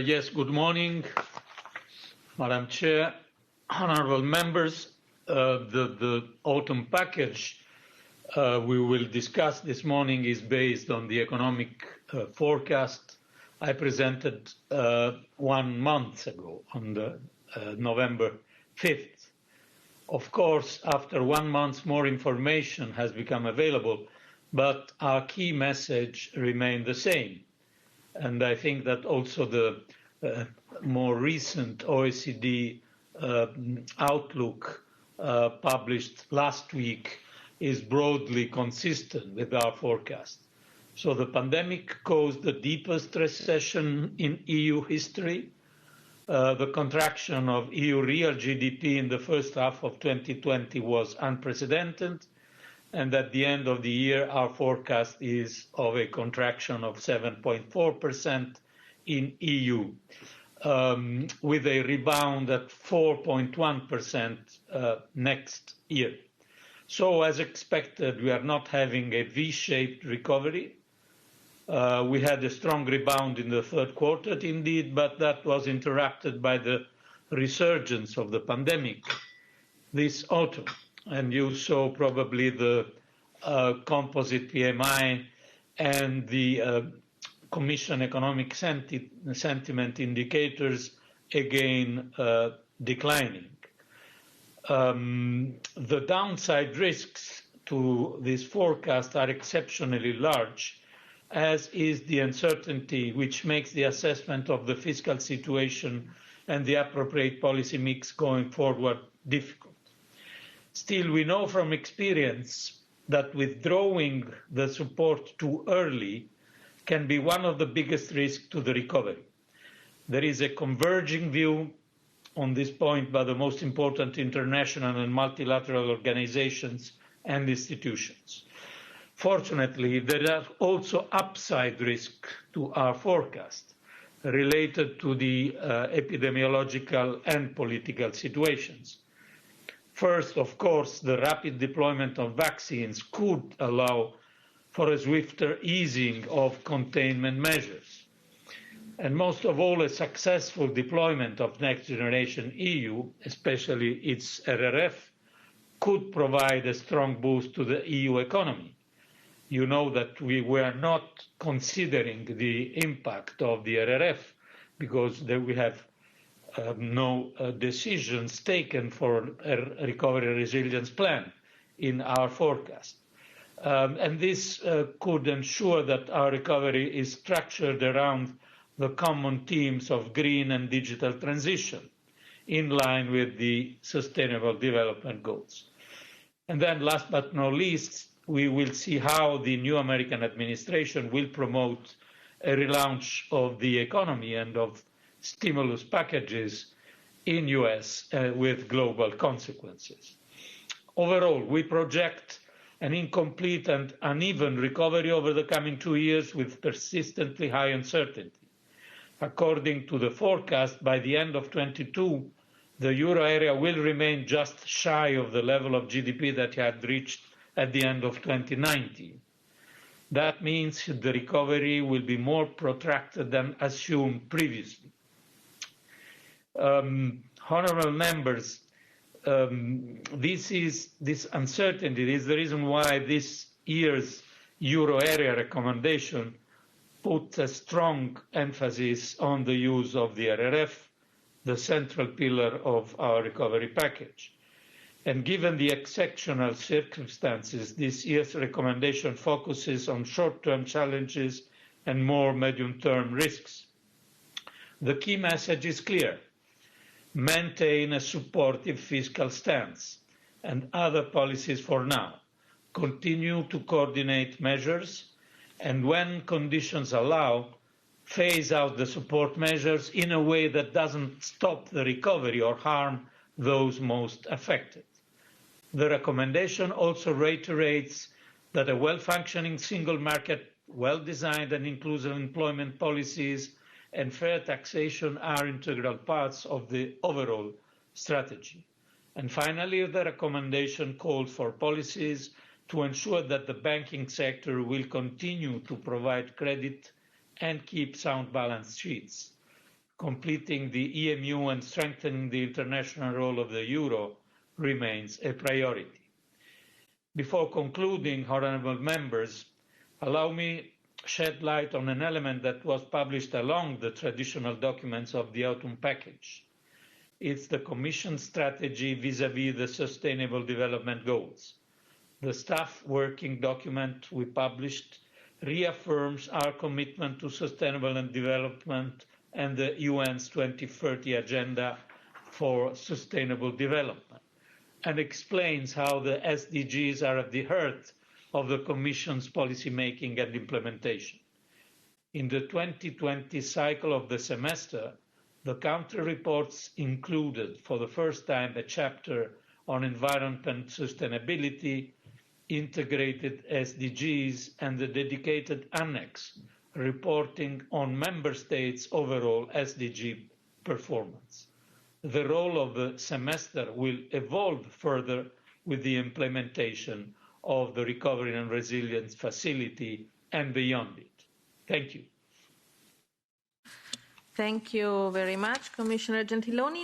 Yes, good morning, Madam Chair, honorable members. The autumn package we will discuss this morning is based on the economic forecast I presented 1 month ago, on November 5th. Of course, after 1 month, more information has become available, but our key message remained the same. And I think that also the more recent OECD outlook published last week is broadly consistent with our forecast. So the pandemic caused the deepest recession in EU history. The contraction of EU real GDP in the first half of 2020 was unprecedented. And at the end of the year, our forecast is of a contraction of 7.4% in EU, with a rebound at 4.1% next year. So as expected, we are not having a V-shaped recovery. We had a strong rebound in the third quarter, indeed, but that was interrupted by the resurgence of the pandemic this autumn. And you saw probably the composite PMI and the Commission economic sentiment indicators again declining. The downside risks to this forecast are exceptionally large, as is the uncertainty which makes the assessment of the fiscal situation and the appropriate policy mix going forward difficult. Still, we know from experience that withdrawing the support too early can be one of the biggest risks to the recovery. There is a converging view on this point by the most important international and multilateral organizations and institutions. Fortunately, there are also upside risks to our forecast related to the epidemiological and political situations. First, of course, the rapid deployment of vaccines could allow for a swifter easing of containment measures. And most of all, a successful deployment of next generation EU, especially its RRF, could provide a strong boost to the EU economy. You know that we were not considering the impact of the RRF because we have no decisions taken for a recovery resilience plan in our forecast. And this could ensure that our recovery is structured around the common themes of green and digital transition, in line with the Sustainable Development Goals. And then last but not least, we will see how the new American administration will promote a relaunch of the economy and of stimulus packages in US with global consequences. Overall, we project an incomplete and uneven recovery over the coming 2 years with persistently high uncertainty. According to the forecast, by the end of 2022, the euro area will remain just shy of the level of GDP that it had reached at the end of 2019. That means the recovery will be more protracted than assumed previously. Honourable members, this uncertainty is the reason why this year's euro area recommendation put a strong emphasis on the use of the RRF, the central pillar of our recovery package. And given the exceptional circumstances, this year's recommendation focuses on short-term challenges and more medium-term risks. The key message is clear. Maintain a supportive fiscal stance and other policies for now. Continue to coordinate measures, and when conditions allow, phase out the support measures in a way that doesn't stop the recovery or harm those most affected. The recommendation also reiterates that a well-functioning single market, well-designed and inclusive employment policies, and fair taxation are integral parts of the overall strategy. And finally, the recommendation calls for policies to ensure that the banking sector will continue to provide credit and keep sound balance sheets. completing the EMU and strengthening the international role of the euro remains a priority. Before concluding, honourable members, allow me to shed light on an element that was published along the traditional documents of the autumn package. It's the Commission strategy vis-à-vis the Sustainable Development Goals. The staff working document we published reaffirms our commitment to sustainable development and the UN's 2030 Agenda for Sustainable Development, and explains how the SDGs are at the heart of the Commission's policy making and implementation. In the 2020 cycle of the semester, the country reports included for the first time a chapter on environment and sustainability, integrated SDGs, and the dedicated annex reporting on member states' overall SDG performance. The role of the semester will evolve further with the implementation of the Recovery and Resilience Facility and beyond it. Thank you. Thank you very much, Commissioner Gentiloni.